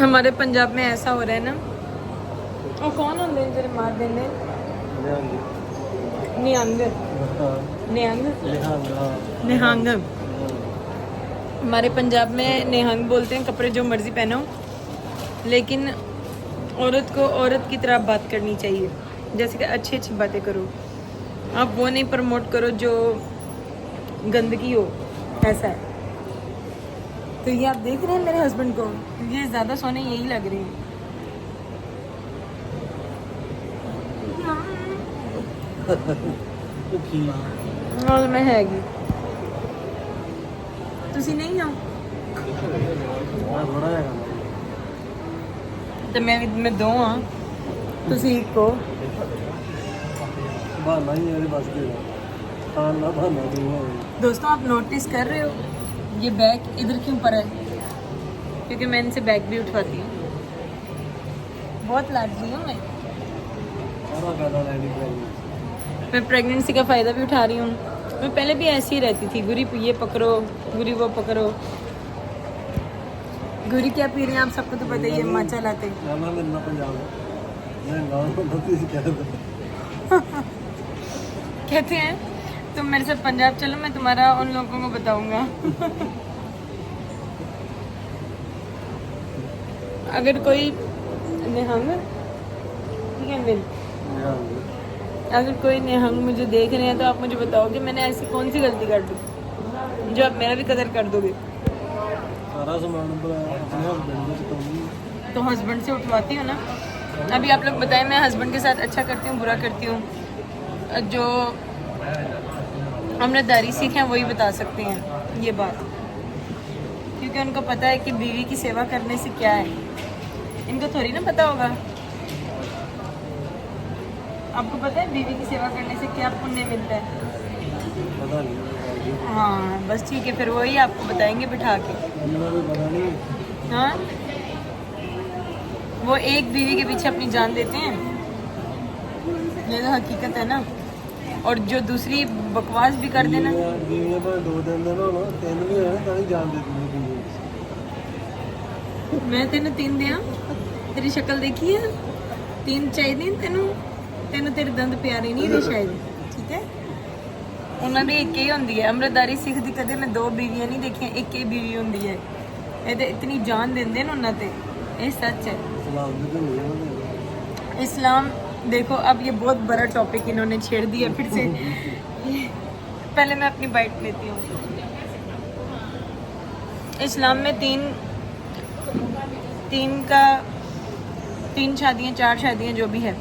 हमारे पंजाब में ऐसा हो रहा है ना, और कौन होंगे तेरे मार देने निहंग निहंग निहंग। हमारे पंजाब में निहंग बोलते हैं कपड़े जो मर्जी पहनो, लेकिन औरत को औरत की तरह बात करनी चाहिए, जैसे कि अच्छी अच्छी बातें करो, आप वो नहीं प्रमोट करो जो गंदगी हो, ऐसा है। तो ये आप देख रहे हैं मेरे हस्बैंड को, ये ज़्यादा सोने यही लग रही है। और मैं हैगी तुसी नहीं हो तो मैं दो हाँ, तुसी एक हो। दोस्तों आप नोटिस कर रहे हो ये बैग इधर क्यों पर है? क्योंकि मैं इनसे बैग भी उठवाती हूँ, बहुत लाडली हूँ मैं प्रेगनेंसी का फ़ायदा भी उठा रही हूँ। मैं पहले भी ऐसी ही रहती थी, गुरी ये पकड़ो, गुरी वो पकड़ो। गुरी क्या पी रहे हैं आप सबको तो पता ही है, माचा लाते। कहते हैं तुम मेरे साथ पंजाब चलो, मैं तुम्हारा उन लोगों को बताऊंगा। अगर कोई निहंग अगर कोई निहंग मुझे देख रहे हैं तो आप मुझे बताओ कि मैंने ऐसी कौन सी गलती कर दी जो आप मेरा भी कदर कर दोगे। तो हस्बैंड से उठवाती हूँ ना। अभी आप लोग बताएं मैं हस्बैंड के साथ अच्छा करती हूँ बुरा करती हूँ? जो हमने दारी सीखे हैं वही बता सकते हैं ये बात, क्योंकि उनको पता है कि बीवी की सेवा करने से क्या है। इनको थोड़ी ना पता होगा। आपको पता है बीवी की सेवा करने से क्या पुण्य मिलता है? पता नहीं। हाँ बस ठीक है, फिर वही आपको बताएंगे बिठा के। हाँ वो एक बीवी के पीछे अपनी जान देते हैं, ये तो हकीकत है ना। और जो दूसरी बकवास भी कर देना, मैं तेन 3 दिया, तेरी शक्ल देखी है, 3 चाहिए तेनों, तेनों तेरे दंद प्यारे नहीं रहे शायद, ठीक है। उन्होंने एक ही होंगी है अमृतधारी सिख दी, कदे मैं 2 बीवियां नहीं देखी, एक ही बीवी होंगी है। ये तो इतनी जान देंगे ना उन्होंने, ये सच है। इस्लाम देखो, अब ये बहुत बड़ा टॉपिक इन्होंने छेड़ दिया फिर से। पहले मैं अपनी बाइट लेती हूँ। इस्लाम में 3 शादियाँ 4 शादियाँ जो भी है,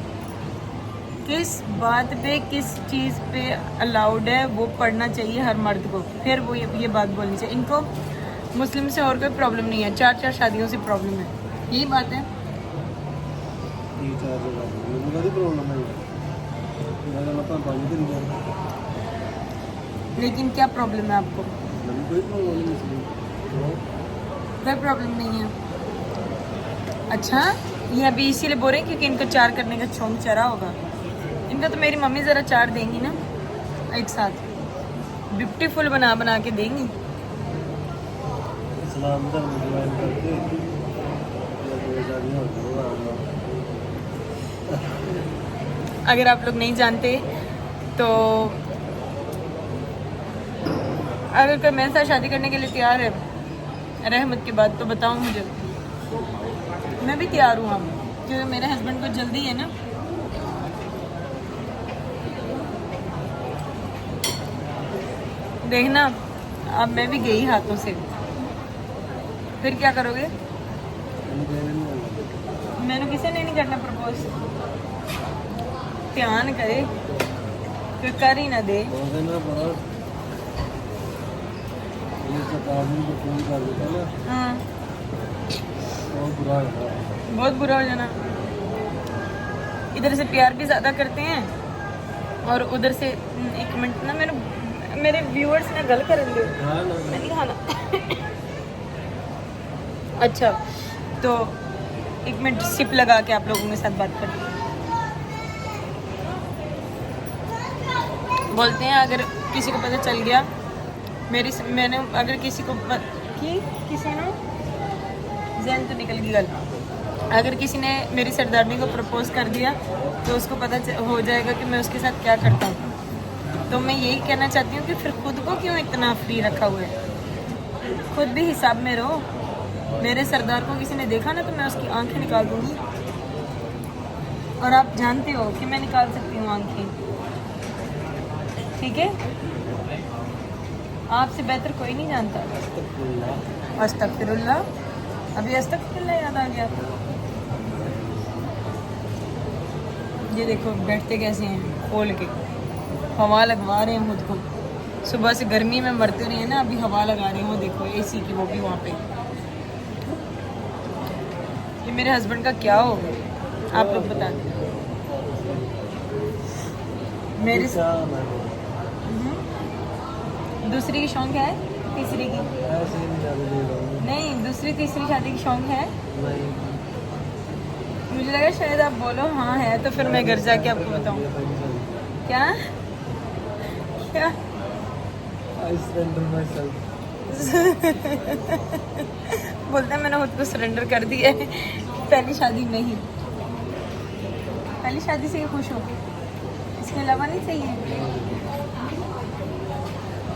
किस बात पे किस चीज़ पे अलाउड है वो पढ़ना चाहिए हर मर्द को, फिर वो ये बात बोलनी चाहिए। इनको मुस्लिम से और कोई प्रॉब्लम नहीं है, 4 शादियों से प्रॉब्लम है, यही बात है। लेकिन क्या प्रॉब्लम है आपको? कोई प्रॉब्लम नहीं है। अच्छा ये अभी इसीलिए बोल रहे हैं क्योंकि इनको 4 करने का शौक चढ़ा होगा। इनको तो मेरी मम्मी ज़रा 4 देंगी ना एक साथ, ब्यूटीफुल बना बना के देंगी। अगर आप लोग नहीं जानते तो अगर कोई मेरे साथ शादी करने के लिए तैयार है रहमत के बाद तो बताओ मुझे, मैं भी तैयार हूँ। अब क्योंकि मेरे हस्बैंड को जल्दी है ना। देखना अब मैं भी गई हाथों से, फिर क्या करोगे? मैंने किसी ने नहीं करना प्रपोज, ध्यान करे कोई कर ही ना दे। हाँ बहुत बुरा हो जाना। इधर से प्यार भी ज़्यादा करते हैं और उधर से 1 मिनट ना मेरे व्यूअर्स ने गल कर नहीं खाना। अच्छा तो 1 मिनट सिप लगा के आप लोगों के साथ बात करते हैं। बोलते हैं अगर किसी को पता चल गया मैंने अगर किसी को किसी ने जैन तो निकल गई गल अगर किसी ने मेरी सरदारनी को प्रपोज कर दिया तो उसको पता हो जाएगा कि मैं उसके साथ क्या करता हूँ। तो मैं यही कहना चाहती हूँ कि फिर खुद को क्यों इतना फ्री रखा हुआ है, खुद भी हिसाब में रहो। मेरे सरदार को किसी ने देखा ना तो मैं उसकी आंखें निकाल दूँगी, और आप जानते हो कि मैं निकाल सकती हूँ आंखें, ठीक है? आपसे बेहतर कोई नहीं जानता। अस्तगफिरुल्लाह, अभी अस्तगफिरुल्लाह याद आ गया। ये देखो बैठते कैसे हैं खोल के, हवा लगवा रहे हैं खुद को। सुबह से गर्मी में मरते रहे हैं ना, अभी हवा लगा रहे हो, देखो एसी की, वो भी वहाँ पे। ये मेरे हस्बैंड का क्या हो गया आप लोग बता दें। मेरे दूसरी की शौक है, तीसरी की नहीं, दूसरी तीसरी शादी की शौक है। मुझे लगा शायद आप बोलो हाँ है, तो फिर मैं घर जाके आपको बताऊँ। क्या क्या बोलते हैं मैंने खुद को सरेंडर कर दिया है पहली शादी में ही। पहली शादी से ही खुश हो, इसके अलावा नहीं चाहिए।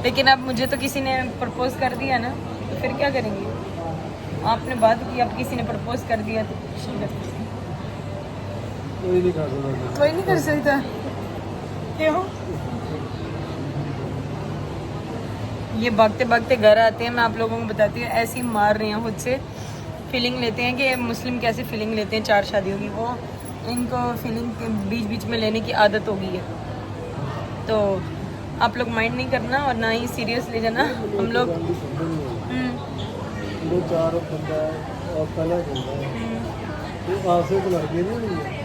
लेकिन अब मुझे तो किसी ने प्रपोज कर दिया ना, तो फिर क्या करेंगे? आपने बात की, अब किसी ने प्रपोज कर दिया तो कोई नहीं कर सकता। कोई नहीं कर सकता। क्यों? ये भागते भागते घर आते हैं, मैं आप लोगों को बताती हूँ, ऐसी मार रही हैं खुद से। फीलिंग लेते हैं कि मुस्लिम कैसे फीलिंग लेते हैं 4 शादियों की, वो इनको फीलिंग के बीच बीच में लेने की आदत हो गई है। तो आप लोग माइंड नहीं करना और ना ही सीरियस ले जाना। हम लोग दो चार बंदा और पहला तो आसे तो लड़के नहीं।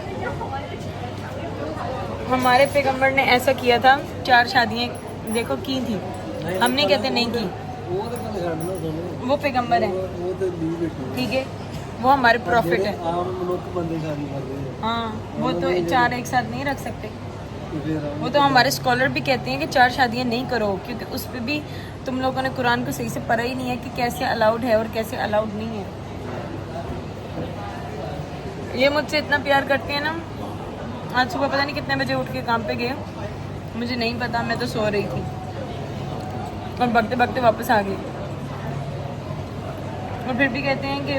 हमारे पैगंबर ने ऐसा किया था, 4 शादियाँ देखो की थी, हमने कहते नहीं की। वो पैगंबर है, ठीक है, वो हमारे प्रॉफिट है। हाँ, वो तो 4 एक साथ नहीं रख सकते। वो तो हमारे स्कॉलर भी कहते हैं कि 4 शादियाँ नहीं करो, क्योंकि उस पर भी तुम लोगों ने कुरान को सही से पढ़ा ही नहीं है कि कैसे अलाउड है और कैसे अलाउड नहीं है। ये मुझसे इतना प्यार करते हैं ना। आज सुबह पता नहीं कितने बजे उठ के काम पे गए, मुझे नहीं पता, मैं तो सो रही थी और भागते भागते वापस आ गई। और फिर भी कहते हैं कि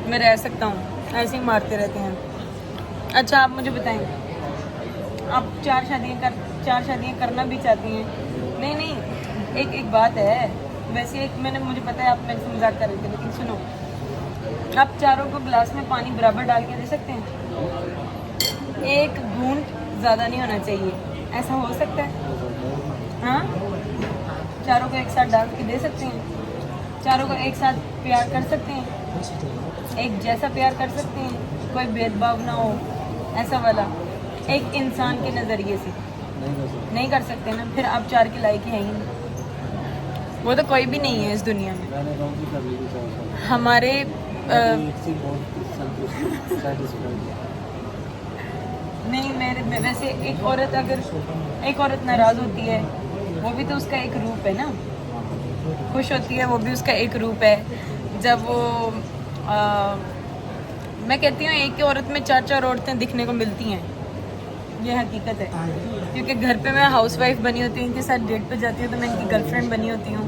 मैं रह सकता हूँ, ऐसे ही मारते रहते हैं। अच्छा आप मुझे बताएं, आप 4 शादियाँ करना भी चाहती हैं? नहीं नहीं, एक बात है, वैसे एक मैंने, मुझे पता है आप मेरे से मजाक कर रहे थे, लेकिन सुनो, आप चारों को गिलास में पानी बराबर डाल के दे सकते हैं? एक घूंट ज़्यादा नहीं होना चाहिए, ऐसा हो सकता है? हाँ, चारों को एक साथ डाल के दे सकते हैं? चारों को एक साथ प्यार कर सकते हैं? एक जैसा प्यार कर सकते हैं, कोई भेदभाव ना हो, ऐसा वाला, एक इंसान के नज़रिए से नहीं कर सकते ना? फिर आप 4 के लायक हैं ही नहीं, वो तो कोई भी नहीं है इस दुनिया में। हमारे नहीं, मेरे वैसे एक औरत नाराज़ होती है, वो भी तो उसका एक रूप है ना। खुश होती है, वो भी उसका एक रूप है। जब वो मैं कहती हूँ एक ही औरत में 4 औरतें दिखने को मिलती हैं, ये हकीकत है। क्योंकि घर पे मैं हाउसवाइफ बनी होती हूँ, इनके साथ डेट पे जाती हूँ तो मैं इनकी गर्लफ्रेंड बनी होती हूँ,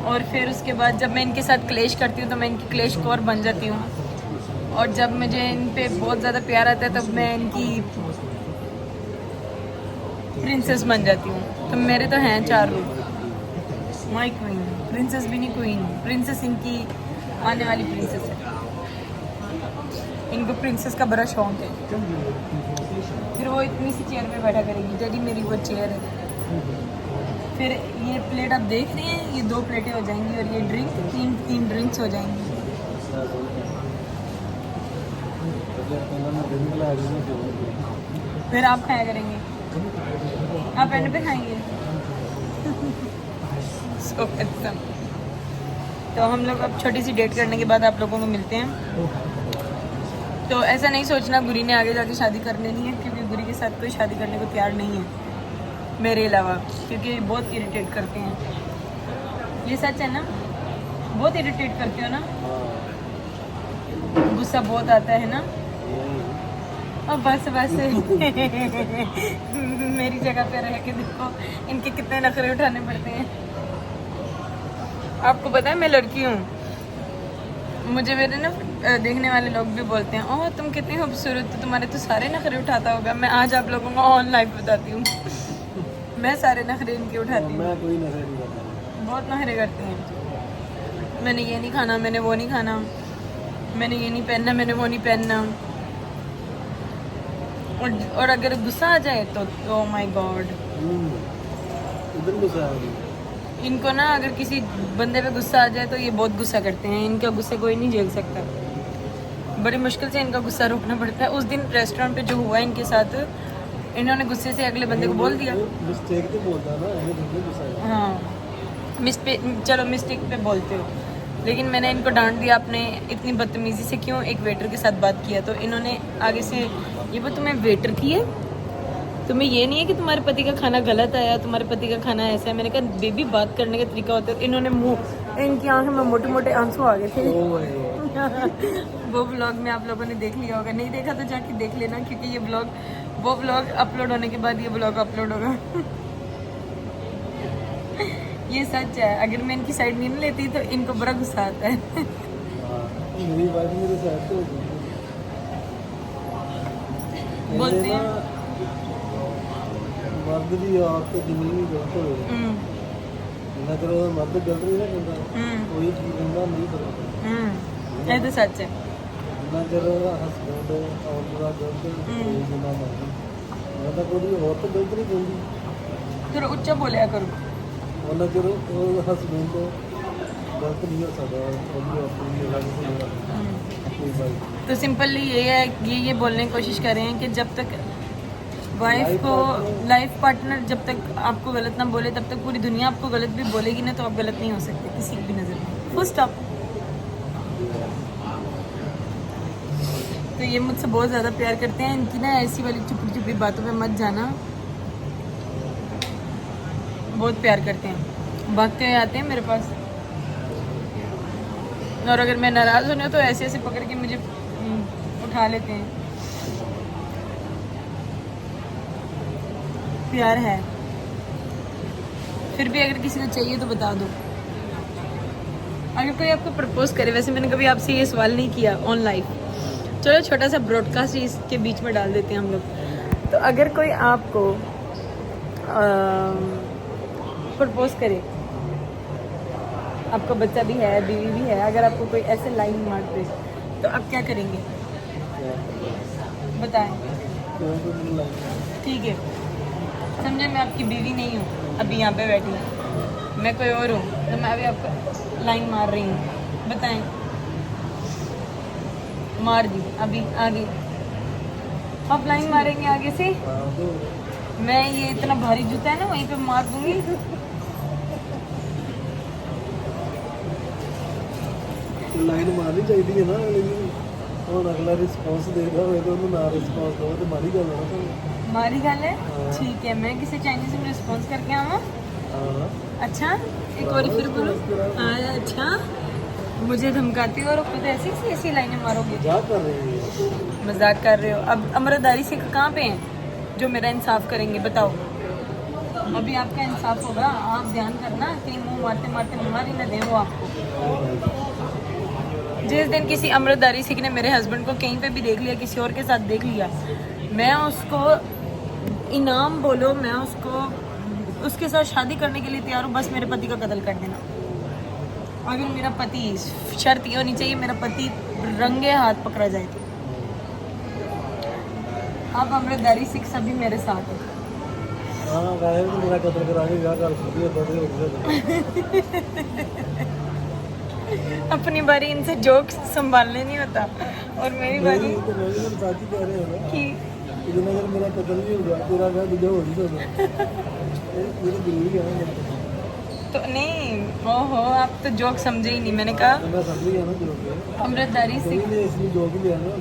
और फिर उसके बाद जब मैं इनके साथ क्लेश करती हूँ तो मैं इनकी क्लेश कौर बन जाती हूँ, और जब मुझे इन पे बहुत ज़्यादा प्यार आता है तब मैं इनकी प्रिंसेस बन जाती हूँ। तो मेरे तो हैं 4 रूप। माई क्वीन, प्रिंसेस भी नहीं, क्वीन, प्रिंसेस इनकी आने वाली प्रिंसेस है। इनको प्रिंसेस का बड़ा शौक है। फिर वो इतनी सी चेयर पे बैठा करेगी, डैडी मेरी वो चेयर है। फिर ये प्लेट आप देख रहे हैं, ये 2 प्लेटें हो जाएंगी, और ये ड्रिंक 3 ड्रिंक्स हो जाएंगी। फिर आप खाया करेंगे, आप एंड पे खाएंगे। So handsome। तो हम लोग अब छोटी सी डेट करने के बाद आप लोगों को मिलते हैं। तो ऐसा नहीं सोचना गुरी ने आगे जाके शादी कर लेनी है, क्योंकि गुरी के साथ कोई शादी करने को तैयार नहीं है मेरे अलावा, क्योंकि बहुत इरिटेट करते हैं। ये सच है ना? बहुत इरिटेट करती हो ना, हाँ गुस्सा बहुत आता है ना। यही। अब बस मेरी जगह पे रह के देखो इनके कितने नखरे उठाने पड़ते हैं। आपको पता है मैं लड़की हूँ, मुझे मेरे ना देखने वाले लोग भी बोलते हैं ओह तुम कितनी खूबसूरत, तो तुम्हारे तो सारे नखरे उठाता होगा। मैं आज आप लोगों को ऑन लाइव बताती हूँ मैं सारे नखरे इनके उठाती हूँ। मैं कोई नशा नहीं करता। बहुत नखरे करते हैं। मैंने ये नहीं खाना, मैंने वो नहीं खाना, मैंने ये नहीं पहनना, मैंने वो नहीं पहनना। और अगर गुस्सा आ जाए तो ओ माय गॉड, इधर गुस्सा आ गया। इनको ना अगर किसी बंदे पे गुस्सा आ जाए तो ये बहुत गुस्सा करते हैं। इनका गुस्से कोई नहीं झेल सकता, बड़ी मुश्किल से इनका गुस्सा रोकना पड़ता है। उस दिन रेस्टोरेंट पे जो हुआ इनके साथ, इन्होंने गुस्से से अगले बंदे को बोल दिया। मिस्टेक तो बोलता ना, ये तुमने गुस्सा है। हाँ चलो मिस्टेक पे बोलते हो, लेकिन मैंने इनको डांट दिया आपने इतनी बदतमीजी से क्यों एक वेटर के साथ बात किया। तो इन्होंने आगे से ये वो तुम्हें वेटर की है, तुम्हें ये नहीं है कि तुम्हारे पति का खाना गलत आया, तुम्हारे पति का खाना ऐसा है। मैंने कहा बेबी बात करने का तरीका होता है। इन्होंने मुंह, इनकी आंखों में मोटे मोटे आंसू आ गए थे। ओ भाई वो ब्लॉग में आप लोगों ने देख लिया होगा, नहीं देखा तो जाके देख लेना, क्योंकि ये ब्लॉग वो ब्लॉग अपलोड होने के बाद ये ब्लॉग अपलोड होगा ये सच है। अगर मैं इनकी साइड नहीं लेती तो इनको बड़ा गुस्सा आता है मेरी बात मेरे साथ तो बोलते हैं मर्द भी औरत जिंदगी में गलत हो ना करो, मर्द गलत नहीं ना करता, कोई ठीक होगा नहीं करता ये तो सच है। ना करो हस्बैंड और पूरा गलत कोई जिना मर्द मैं तो कोई औरत गलत नहीं कहती, थोड़ा ऊंचा बोलिया करो। और ना करो हस्बैंड को गलत नहीं हो सकता, और औरत नहीं लगा कोई बात। तो सिंपली ये है, ये बोलने की कोशिश कर रहे हैं कि जब तक वाइफ को लाइफ पार्टनर जब तक आपको गलत ना बोले तब तक पूरी दुनिया आपको गलत भी बोलेगी ना, तो आप गलत नहीं हो सकते किसी की भी नज़र में, फुल स्टॉप। तो ये मुझसे बहुत ज़्यादा प्यार करते हैं। इनकी ना ऐसी वाली चुपड़ी चुपड़ी बातों पे मत जाना, बहुत प्यार करते हैं, भागते हुए आते हैं मेरे पास। और अगर मैं नाराज़ होने तो ऐसे ऐसे पकड़ के मुझे उठा लेते हैं। प्यार है। फिर भी अगर किसी को चाहिए तो बता दो। अगर कोई आपको प्रपोज करे, वैसे मैंने कभी आपसे ये सवाल नहीं किया ऑन लाइव, चलो छोटा सा ब्रॉडकास्ट इसके बीच में डाल देते हैं हम लोग। तो अगर कोई आपको प्रपोज करे, आपका बच्चा भी है, बीवी भी है, अगर आपको कोई ऐसे लाइन मार दे तो आप क्या करेंगे बताएं। ठीक है, समझे मैं आपकी बीवी नहीं हूँ, अभी यहाँ पे बैठी हूँ, मैं कोई और हूँ, तो मैं अभी आपको लाइन मार रही हूँ, बताएं। मार दी अभी आगे, आप लाइन मारेंगे आगे से, मैं ये इतना भारी जूता है ना वहीं पे मार दूंगी। लाइन मारनी चाहिए ना, लेकिन और अगला रिस्पॉन्स देगा होए तो ना रिस्पॉन्स दो तो मारी गल है ना, मारी गल है। ठीक है, मैं किसी चाइनीज में रिस्पॉन्स करके आऊँ। अच्छा एक बार फिर बोलो। अच्छा मुझे धमकाती हो और खुद ऐसी ऐसी लाइनें मारोगे। मजाक कर रहे हो, मजाक कर रहे हो। अब अमृतधारी सिख कहाँ पे हैं जो मेरा इंसाफ करेंगे बताओ। अभी आपका इंसाफ होगा, आप ध्यान करना कहीं मुंह मारते मारते मार ही न दे वो आपको। जिस दिन किसी अमृतधारी सिख ने मेरे हस्बैंड को कहीं पे भी देख लिया, किसी और के साथ देख लिया, मैं उसको इनाम बोलो, मैं उसको उसके साथ शादी करने के लिए तैयार हूँ, बस मेरे पति का कत्ल कर देना। अगर मेरा पति, शर्त ये होनी चाहिए मेरा पति रंगे हाथ पकड़ा जाए तो। आप अमृतधारी सिख सभी मेरे साथ हैं। हाँ गाय तो मेरा कत्ल कराएंगे, क्या कर सकती है बड़े हो गए। अपनी बारी इनसे जोक्स संभालने नहीं होता, और मेरी बारी तो मैं भी साथी कह रहे हो ना कि इधर अगर मेरा कत्ल नहीं होगा तेरा क्या दूजा हो नहीं सकता, ये तो जरूरी है ना। तो नहीं, ओहो आप तो जोक समझे ही नहीं। मैंने कहा मैं समझ गया ना जो अमृतधारी सिख, नहीं इसलिए जो भी लिया ना,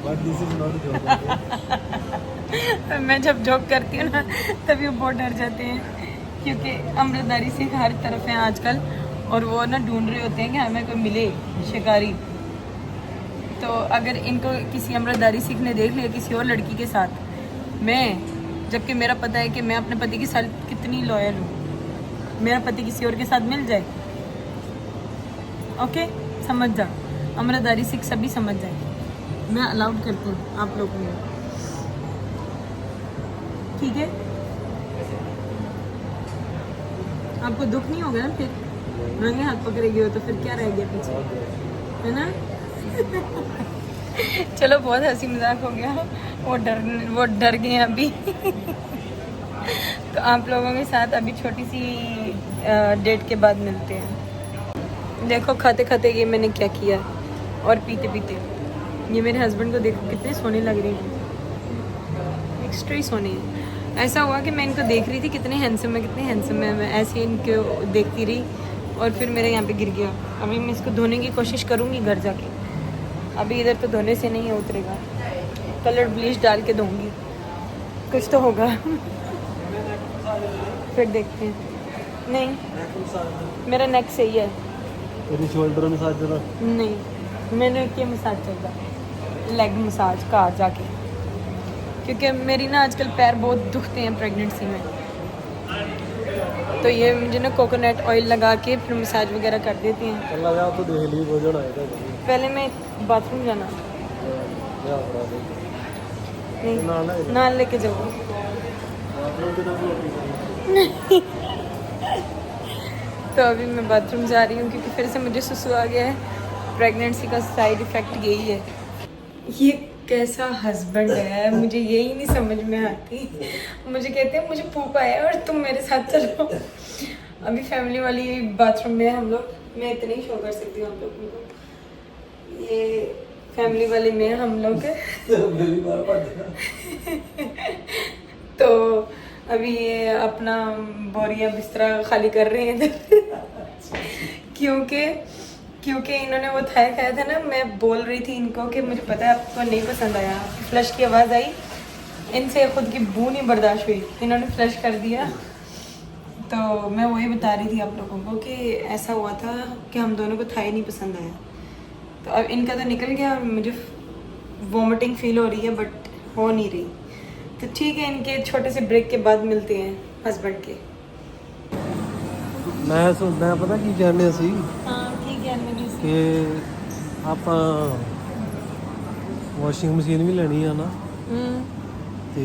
but this is not joke. मैं जब जोक करती हूँ ना तभी वो बहुत डर जाते हैं, क्योंकि अमृतधारी सिख हर तरफ हैं आजकल, और वो ना ढूंढ रहे होते हैं कि हमें कोई मिले शिकारी। तो अगर इनको किसी अमृतधारी सिख ने देख लिया किसी और लड़की के साथ, मैं, जबकि मेरा पता है कि मैं अपने पति के साथ कितनी लॉयल हूँ, मेरा पति किसी और के साथ मिल जाए, ओके, समझ जा, अमृतधारी सिख सभी समझ जाए, मैं अलाउड करती हूँ आप लोगों को, ठीक है? आपको दुख नहीं होगा ना फिर रंगे हाथ पकड़ेगी हो तो फिर क्या रह गया पीछे, है ना? चलो बहुत हंसी मजाक हो गया, वो डर गए अभी। तो आप लोगों के साथ अभी छोटी सी डेट के बाद मिलते हैं। देखो खाते खाते ये मैंने क्या किया और पीते पीते ये मेरे हस्बैंड को देखो कितने सोने लग रहे हैं, एक्स्ट्रा ही सोने हैं। ऐसा हुआ कि मैं इनको देख रही थी कितने हैंडसम है, मैं ऐसे इनको देखती रही और फिर मेरे यहाँ पे गिर गया। अभी मैं इसको धोने की कोशिश करूँगी घर जाके, अभी इधर तो धोने से नहीं उतरेगा, कलर ब्लीच डाल के धोऊंगी, कुछ तो होगा। फिर देखते हैं। नहीं मेरा नेक सही है, तेरी शोल्डर मसाज जरा नहीं मैंने क्या मसाज चलता, लेग मसाज का जाके, क्योंकि मेरी ना आजकल पैर बहुत दुखते हैं प्रेगनेंसी में, तो ये मुझे ना कोकोनट ऑयल लगा के फिर मसाज वगैरह कर देती हैं। चला जा तो देख ली भोजन आएगा पहले मैं बाथरूम जाना, क्या करा दे नहीं नाल लेके जाओ। तो अभी मैं बाथरूम जा रही हूँ क्योंकि फिर से मुझे सुसु आ गया है। प्रेगनेंसी का साइड इफ़ेक्ट यही है। ये कैसा हस्बैंड है मुझे यही नहीं समझ में आती। मुझे कहते हैं मुझे पूप आया और तुम मेरे साथ चलो। अभी फैमिली वाली बाथरूम में हम लोग, मैं इतनी ही शो कर सकती हूँ आप लोगों को, ये फैमिली वाले में हम लोग। तो अभी ये अपना बोरिया बिस्तरा खाली कर रहे हैं क्योंकि इन्होंने वो थाया खाया था ना, मैं बोल रही थी इनको कि मुझे पता है आपको नहीं पसंद आया। फ्लश की आवाज़ आई, इनसे खुद की बू नहीं बर्दाश्त हुई, इन्होंने फ्लश कर दिया। तो मैं वही बता रही थी आप लोगों को कि ऐसा हुआ था कि हम दोनों को थाई नहीं पसंद आया। तो अब इनका तो निकल गया और मुझे वॉमिटिंग फील हो रही है बट हो नहीं रही। तो ठीक है, इनके छोटे से ब्रेक के बाद मिलते हैं हस्बैंड के। मैं पता की कहने सी कि ਆਪਾਂ ਵਾਸ਼ਿੰਗ ਮਸ਼ੀਨ ਵੀ ਲੈਣੀ ਆ ਨਾ, ਤੇ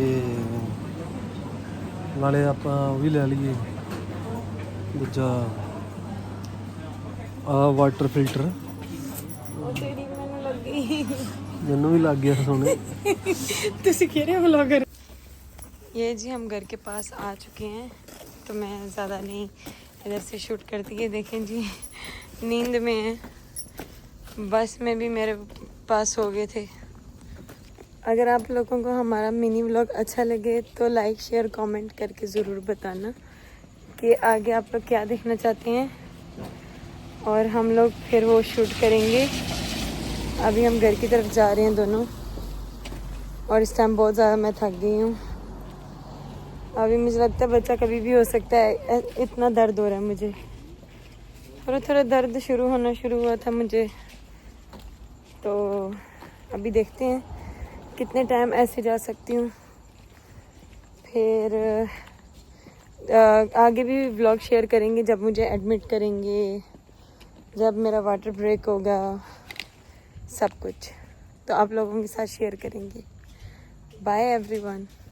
ਨਾਲੇ ਆਪਾਂ ਉਹ ਵੀ ਲੈ ਲਈਏ ਦੂਜਾ ਵਾਟਰ ਫਿਲਟਰ। ਮੈਨੂੰ ਵੀ ਲੱਗ ਗਿਆ सोने। ਤੁਸੀਂ कह रहे हो व्लॉगर। ये जी हम घर के पास आ चुके हैं, तो मैं ज़्यादा नहीं इधर से शूट करती है। देखें जी नींद में है, बस में भी मेरे पास हो गए थे। अगर आप लोगों को हमारा मिनी व्लॉग अच्छा लगे तो लाइक शेयर कमेंट करके ज़रूर बताना कि आगे आप लोग क्या देखना चाहते हैं, और हम लोग फिर वो शूट करेंगे। अभी हम घर की तरफ जा रहे हैं दोनों, और इस टाइम बहुत ज़्यादा मैं थक गई हूँ। अभी मुझे लगता है बच्चा कभी भी हो सकता है, इतना दर्द हो रहा है मुझे, थोड़ा दर्द होना शुरू हुआ था मुझे। तो अभी देखते हैं कितने टाइम ऐसे जा सकती हूँ, फिर आगे भी व्लॉग शेयर करेंगे जब मुझे एडमिट करेंगे, जब मेरा वाटर ब्रेक होगा, सब कुछ तो आप लोगों के साथ शेयर करेंगे। Bye everyone.